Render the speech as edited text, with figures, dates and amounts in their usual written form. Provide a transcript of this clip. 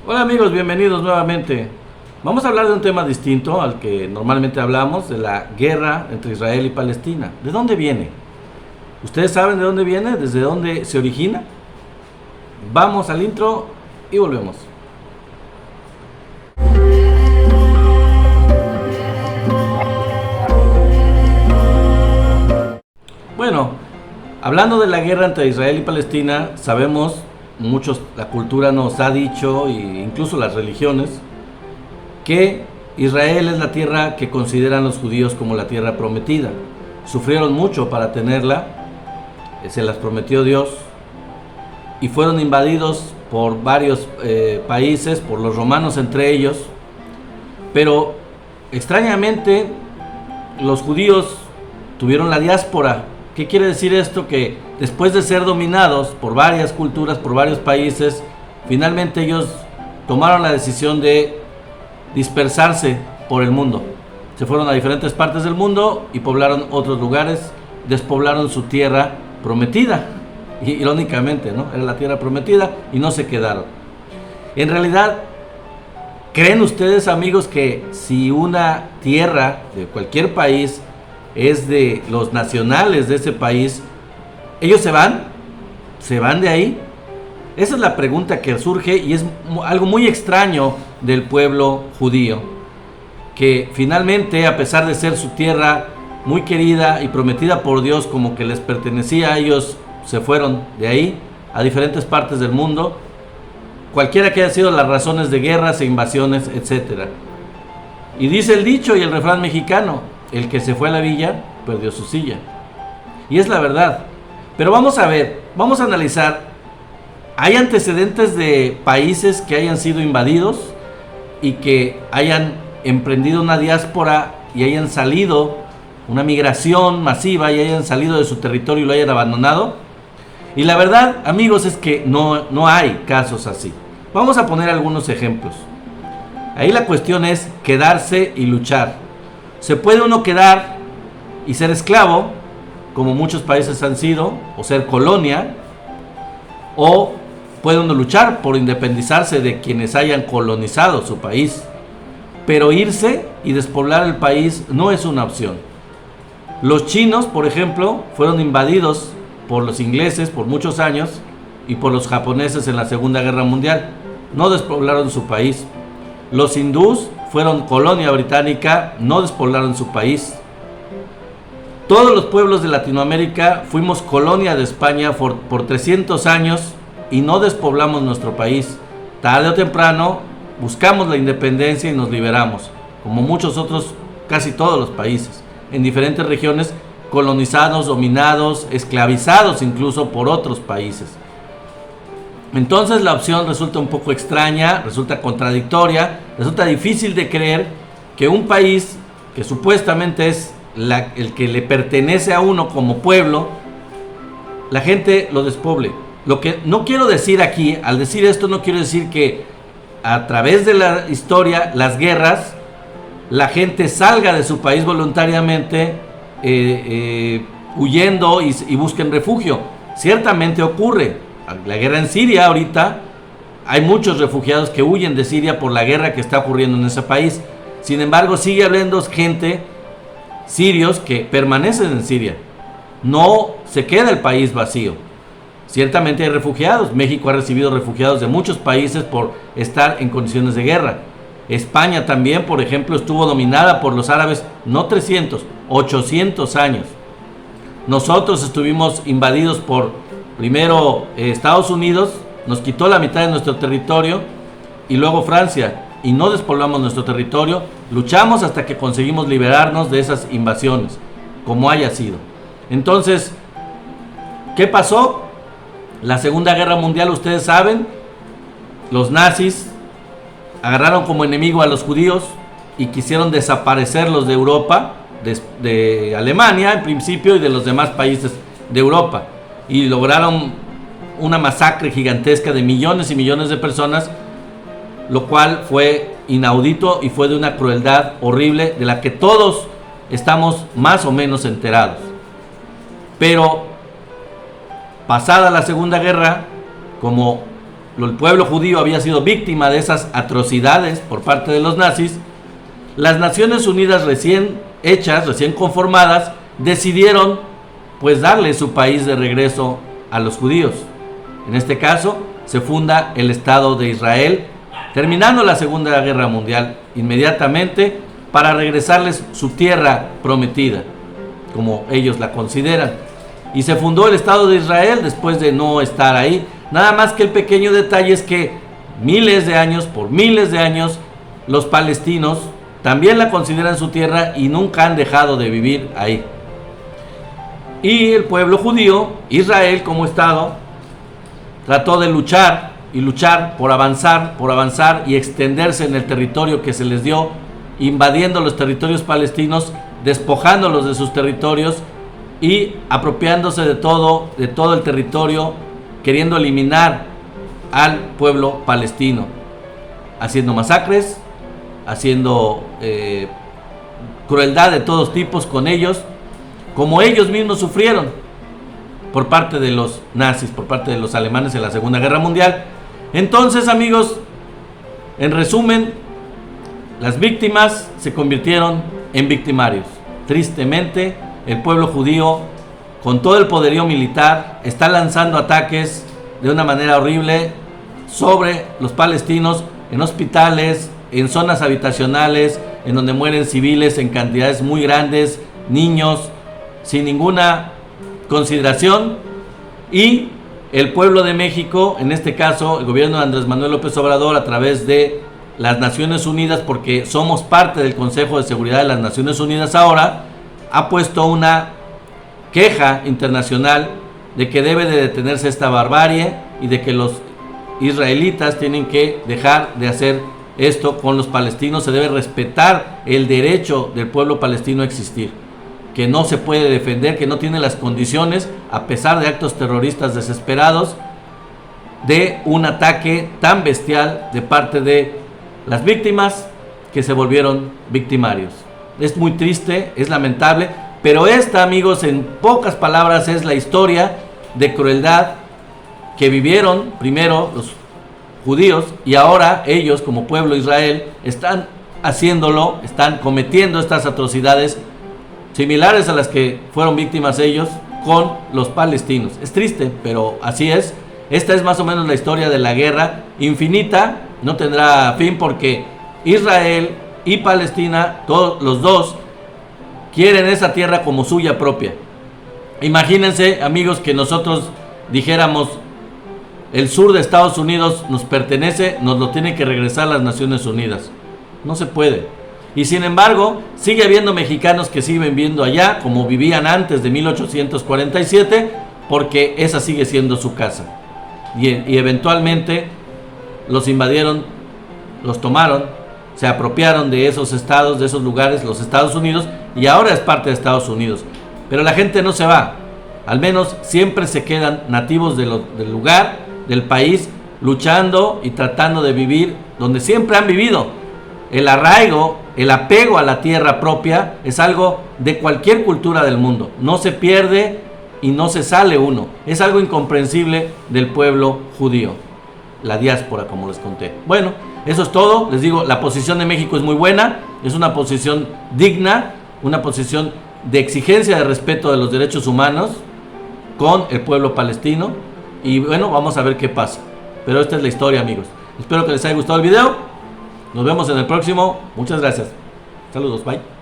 Hola amigos, bienvenidos nuevamente. Vamos a hablar de un tema distinto al que normalmente hablamos, de la guerra entre Israel y Palestina. ¿De dónde viene? ¿Ustedes saben de dónde viene? ¿Desde dónde se origina? Vamos al intro y volvemos. Bueno, hablando de la guerra entre Israel y Palestina, sabemos, muchos, la cultura nos ha dicho, e incluso las religiones, que Israel es la tierra que consideran los judíos como la tierra prometida. Sufrieron mucho para tenerla, se las prometió Dios, y fueron invadidos por varios países, por los romanos entre ellos, pero extrañamente los judíos tuvieron la diáspora. ¿Qué quiere decir esto? Que después de ser dominados por varias culturas, por varios países, finalmente ellos tomaron la decisión de dispersarse por el mundo. Se fueron a diferentes partes del mundo y poblaron otros lugares, despoblaron su tierra prometida. Y, irónicamente, ¿no? Era la tierra prometida y no se quedaron. En realidad, ¿creen ustedes, amigos, que si una tierra de cualquier país es de los nacionales de ese país, ellos se van de ahí? Esa es la pregunta que surge y es algo muy extraño del pueblo judío, que finalmente, a pesar de ser su tierra muy querida y prometida por Dios como que les pertenecía a ellos, se fueron de ahí a diferentes partes del mundo, cualquiera que hayan sido las razones de guerras e invasiones, etc. Y dice el dicho y el refrán mexicano: el que se fue a la villa, perdió su silla. Y es la verdad. Pero vamos a ver, vamos a analizar. ¿Hay antecedentes de países que hayan sido invadidos y que hayan emprendido una diáspora y hayan salido, una migración masiva, y hayan salido de su territorio y lo hayan abandonado? Y la verdad, amigos, es que no hay casos así. Vamos a poner algunos ejemplos. Ahí la cuestión es quedarse y luchar. Se puede uno quedar y ser esclavo, como muchos países han sido, o ser colonia, o puede uno luchar por independizarse de quienes hayan colonizado su país. Pero irse y despoblar el país no es una opción. Los chinos, por ejemplo, fueron invadidos por los ingleses por muchos años y por los japoneses en la Segunda Guerra Mundial. No despoblaron su país. Los hindús fueron colonia británica, no despoblaron su país. Todos los pueblos de Latinoamérica fuimos colonia de España por 300 años y no despoblamos nuestro país. Tarde o temprano buscamos la independencia y nos liberamos, como muchos otros, casi todos los países, en diferentes regiones, colonizados, dominados, esclavizados incluso por otros países. Entonces la opción resulta un poco extraña, resulta contradictoria, resulta difícil de creer que un país que supuestamente es el que le pertenece a uno como pueblo, la gente lo despoble. Lo que no quiero decir aquí, al decir esto, no quiero decir que a través de la historia, las guerras, la gente salga de su país voluntariamente, huyendo y busquen refugio. Ciertamente ocurre. La guerra en Siria ahorita, hay muchos refugiados que huyen de Siria por la guerra que está ocurriendo en ese país. Sin embargo, sigue habiendo gente, sirios, que permanecen en Siria. No se queda el país vacío. Ciertamente hay refugiados. México ha recibido refugiados de muchos países por estar en condiciones de guerra. España también, por ejemplo, estuvo dominada por los árabes no 300, 800 años. Nosotros estuvimos invadidos por, primero, Estados Unidos, nos quitó la mitad de nuestro territorio, y luego Francia, y no despoblamos nuestro territorio. Luchamos hasta que conseguimos liberarnos de esas invasiones, como haya sido. Entonces, ¿qué pasó? La Segunda Guerra Mundial, ustedes saben, los nazis agarraron como enemigo a los judíos y quisieron desaparecerlos de Europa, de Alemania en principio, y de los demás países de Europa, y lograron una masacre gigantesca de millones y millones de personas, lo cual fue inaudito y fue de una crueldad horrible de la que todos estamos más o menos enterados. Pero pasada la Segunda Guerra, como el pueblo judío había sido víctima de esas atrocidades por parte de los nazis, las Naciones Unidas recién hechas, recién conformadas, decidieron pues darle su país de regreso a los judíos. En este caso se funda el Estado de Israel, terminando la Segunda Guerra Mundial inmediatamente, para regresarles su tierra prometida, como ellos la consideran. Y se fundó el Estado de Israel después de no estar ahí. Nada más que el pequeño detalle es que por miles de años, los palestinos también la consideran su tierra y nunca han dejado de vivir ahí. Y el pueblo judío, Israel como Estado, trató de luchar y luchar por avanzar y extenderse en el territorio que se les dio, invadiendo los territorios palestinos, despojándolos de sus territorios y apropiándose de todo el territorio, queriendo eliminar al pueblo palestino, haciendo masacres, haciendo crueldad de todos tipos con ellos, como ellos mismos sufrieron por parte de los nazis, por parte de los alemanes en la Segunda Guerra Mundial. Entonces, amigos, en resumen, las víctimas se convirtieron en victimarios. Tristemente, el pueblo judío, con todo el poderío militar, está lanzando ataques de una manera horrible sobre los palestinos, en hospitales, en zonas habitacionales, en donde mueren civiles en cantidades muy grandes, niños, sin ninguna consideración. Y el pueblo de México, en este caso el gobierno de Andrés Manuel López Obrador, a través de las Naciones Unidas, porque somos parte del Consejo de Seguridad de las Naciones Unidas ahora, ha puesto una queja internacional de que debe de detenerse esta barbarie y de que los israelitas tienen que dejar de hacer esto con los palestinos. Se debe respetar el derecho del pueblo palestino a existir, que no se puede defender, que no tiene las condiciones, a pesar de actos terroristas desesperados, de un ataque tan bestial de parte de las víctimas que se volvieron victimarios. Es muy triste, es lamentable, pero esta, amigos, en pocas palabras, es la historia de crueldad que vivieron primero los judíos, y ahora ellos, como pueblo de Israel, están haciéndolo, están cometiendo estas atrocidades similares a las que fueron víctimas ellos con los palestinos. Es triste, pero así es. Esta es más o menos la historia de la guerra infinita, no tendrá fin, porque Israel y Palestina, todos los dos, quieren esa tierra como suya propia. Imagínense, amigos, que nosotros dijéramos: el sur de Estados Unidos nos pertenece, nos lo tienen que regresar las Naciones Unidas. No se puede. Y sin embargo, sigue habiendo mexicanos que siguen viviendo allá como vivían antes de 1847, porque esa sigue siendo su casa. Y eventualmente los invadieron, los tomaron, se apropiaron de esos estados, de esos lugares, los Estados Unidos, y ahora es parte de Estados Unidos. Pero la gente no se va, al menos siempre se quedan nativos del lugar, del país, luchando y tratando de vivir donde siempre han vivido. El arraigo, el apego a la tierra propia es algo de cualquier cultura del mundo. No se pierde y no se sale uno. Es algo incomprensible del pueblo judío. La diáspora, como les conté. Bueno, eso es todo. Les digo, la posición de México es muy buena. Es una posición digna, una posición de exigencia de respeto de los derechos humanos con el pueblo palestino. Y bueno, vamos a ver qué pasa. Pero esta es la historia, amigos. Espero que les haya gustado el video. Nos vemos en el próximo. Muchas gracias. Saludos, bye.